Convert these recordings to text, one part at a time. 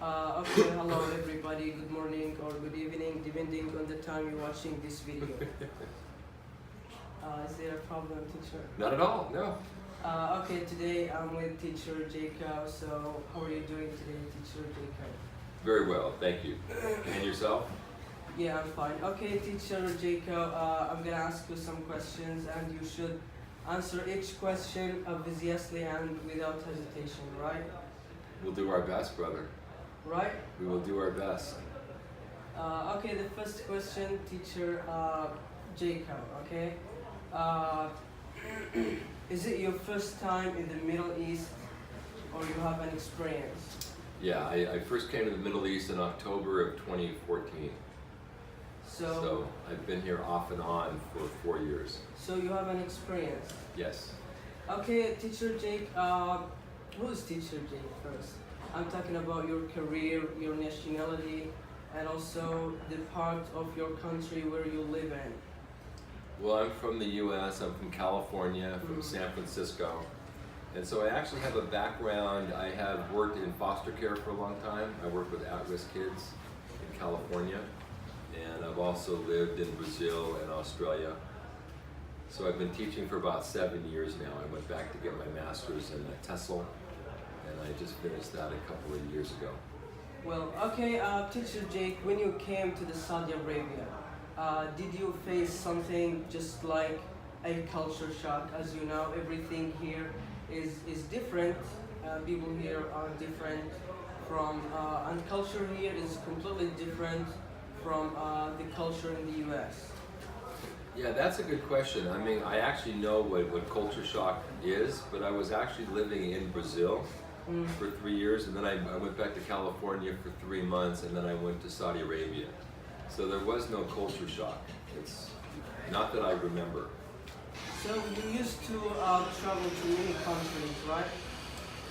Okay, hello everybody, good morning or good evening, depending on the time you're watching this video. Is there a problem, teacher? Not at all, no. Okay, today I'm with teacher Jacob, so how are you doing today, teacher Jacob? Very well, thank you. And yourself? Yeah, I'm fine. Okay, teacher Jacob, I'm gonna ask you some questions and you should answer each question obviously and without hesitation, right? We'll do our best, brother. Right? We will do our best. Okay, the first question, teacher Jacob, okay? Uh, is it your first time in the Middle East or you have an experience? Yeah, I first came to the Middle East in October of 2014. So I've been here off and on for 4 years. So you have an experience? Yes. Okay, teacher Jake, who's teacher Jake first? I'm talking about your career, your nationality, and also the part of your country where you live in. Well, I'm from the US, I'm from California, from San Francisco. And so I actually have a background, I have worked in foster care for a long time. I worked with at-risk kids in California. And I've also lived in Brazil and Australia. So I've been teaching for about 7 years now. I went back to get my master's in TESOL, and I just finished that a couple of years ago. Well, okay, teacher Jake, when you came to the Saudi Arabia, did you face something just like a culture shock? As you know, everything here is different. People here are different from, and culture here is completely different from the culture in the US. Yeah, that's a good question. I mean, I actually know what culture shock is, but I was actually living in Brazil for 3 years, and then I went back to California for 3 months, and then I went to Saudi Arabia. So there was no culture shock. It's not that I remember. So you used to travel to many countries, right?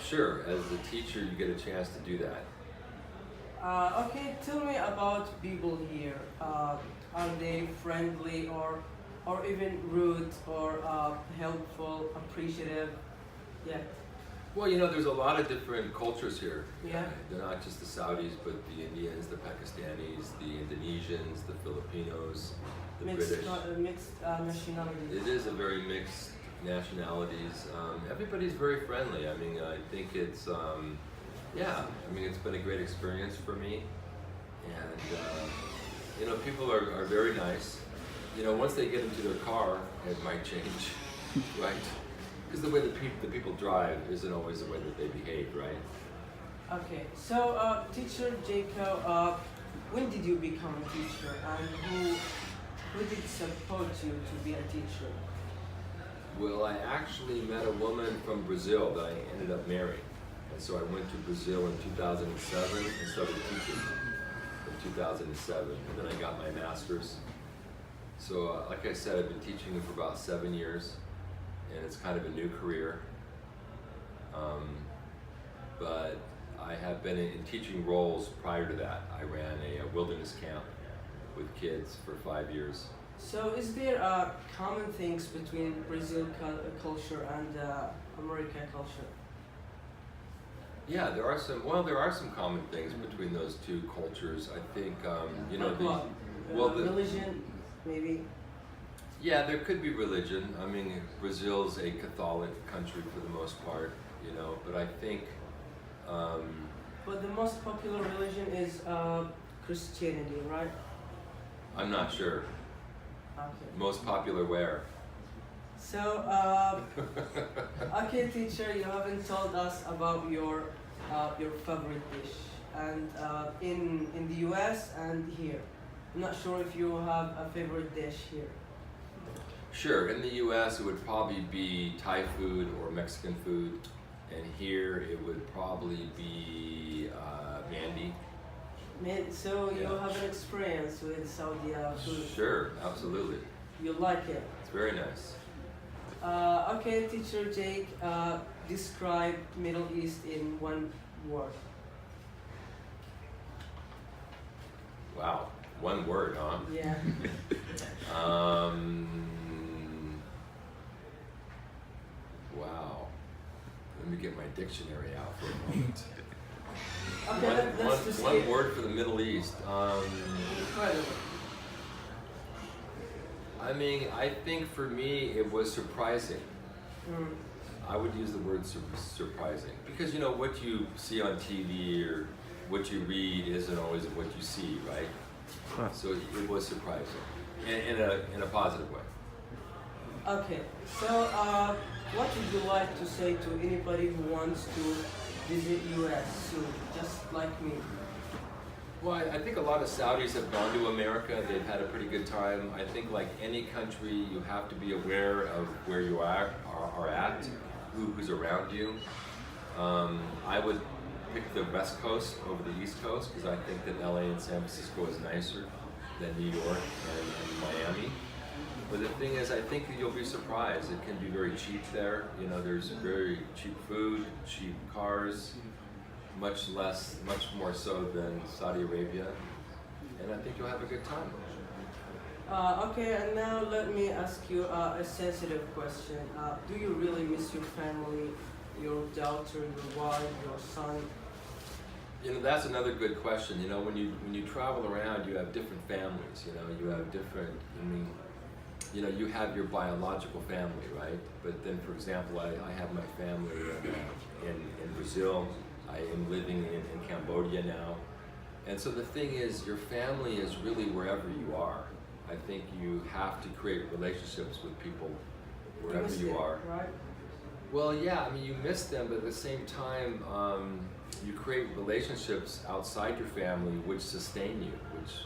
Sure, as a teacher you get a chance to do that. Okay, tell me about people here. Are they friendly or even rude or helpful, appreciative? Yeah. Well, you know, there's a lot of different cultures here. Yeah. They're not just the Saudis, but the Indians, the Pakistanis, the Indonesians, the Filipinos, the British. Mixed nationalities. It is a very mixed nationalities. Everybody's very friendly. I mean, I think it's, it's been a great experience for me. And, you know, people are very nice. You know, once they get into their car, it might change, right? Because the way the people drive isn't always the way that they behave, right? Okay, so teacher Jacob, when did you become a teacher and who did support you to be a teacher? Well, I actually met a woman from Brazil that I ended up marrying. And so I went to Brazil in 2007 and started teaching in 2007. And then I got my master's. So like I said, I've been teaching for about 7 years. And it's kind of a new career. But I have been in teaching roles prior to that. I ran a wilderness camp with kids for 5 years. So is there common things between Brazil culture and American culture? Yeah, there are some common things between those two cultures. I think, you know, religion, maybe? Yeah, there could be religion. I mean, Brazil's a Catholic country for the most part, you know, but I think... But the most popular religion is Christianity, right? I'm not sure. Okay. Most popular where? So, okay, teacher, you haven't told us about your favorite dish, and in the U.S. and here. I'm not sure if you have a favorite dish here. Sure, in the U.S. it would probably be Thai food or Mexican food, and here it would probably be mandi. So you have an experience with Saudi food? Sure, absolutely. You like it? It's very nice. Okay, teacher Jake, describe Middle East in one word. Wow, one word, huh? Yeah. Wow. Let me get my dictionary out for a moment. Okay, let's just one skip. word for the Middle East. Incredible. I mean, I think for me it was surprising. Mm. I would use the word surprising because you know what you see on TV or what you read isn't always what you see, right? Huh. So it was surprising in a positive way. Okay, so what would you like to say to anybody who wants to visit US soon, just like me? Well, I think a lot of Saudis have gone to America. They've had a pretty good time. I think like any country, you have to be aware of where you are at, who's around you. I would pick the West Coast over the East Coast because I think that LA and San Francisco is nicer than New York and Miami. But the thing is, I think that you'll be surprised. It can be very cheap there. You know, there's very cheap food, cheap cars, much more so than Saudi Arabia. And I think you'll have a good time. Okay, and now let me ask you a sensitive question. Do you really miss your family, your daughter, your wife, your son? You know, that's another good question. You know, when you travel around, you have different families. You know, you have different. I mean, you know, you have your biological family, right? But then, for example, I have my family in Brazil. I am living in Cambodia now. And so the thing is, your family is really wherever you are. I think you have to create relationships with people wherever you are. Right? Well, yeah, I mean, you miss them, but at the same time, you create relationships outside your family which sustain you,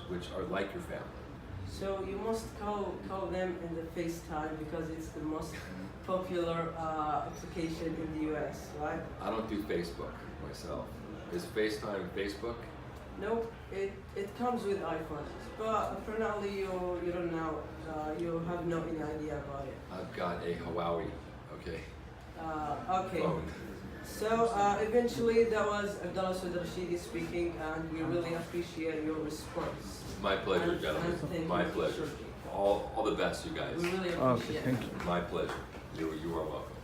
which are like your family. So you must call them in the FaceTime because it's the most popular application in the US, right? I don't do Facebook myself. Is FaceTime Facebook? Nope, it comes with iPhone, but apparently you don't know, you have no any idea about it. I've got a Huawei, okay, Okay, phone. so eventually that was Abdullah Saud Rashidi speaking, and we really appreciate your response. My pleasure, And gentlemen. thank My you. pleasure. All the best, you guys. We really Okay, appreciate it. thank you. My pleasure. You are welcome.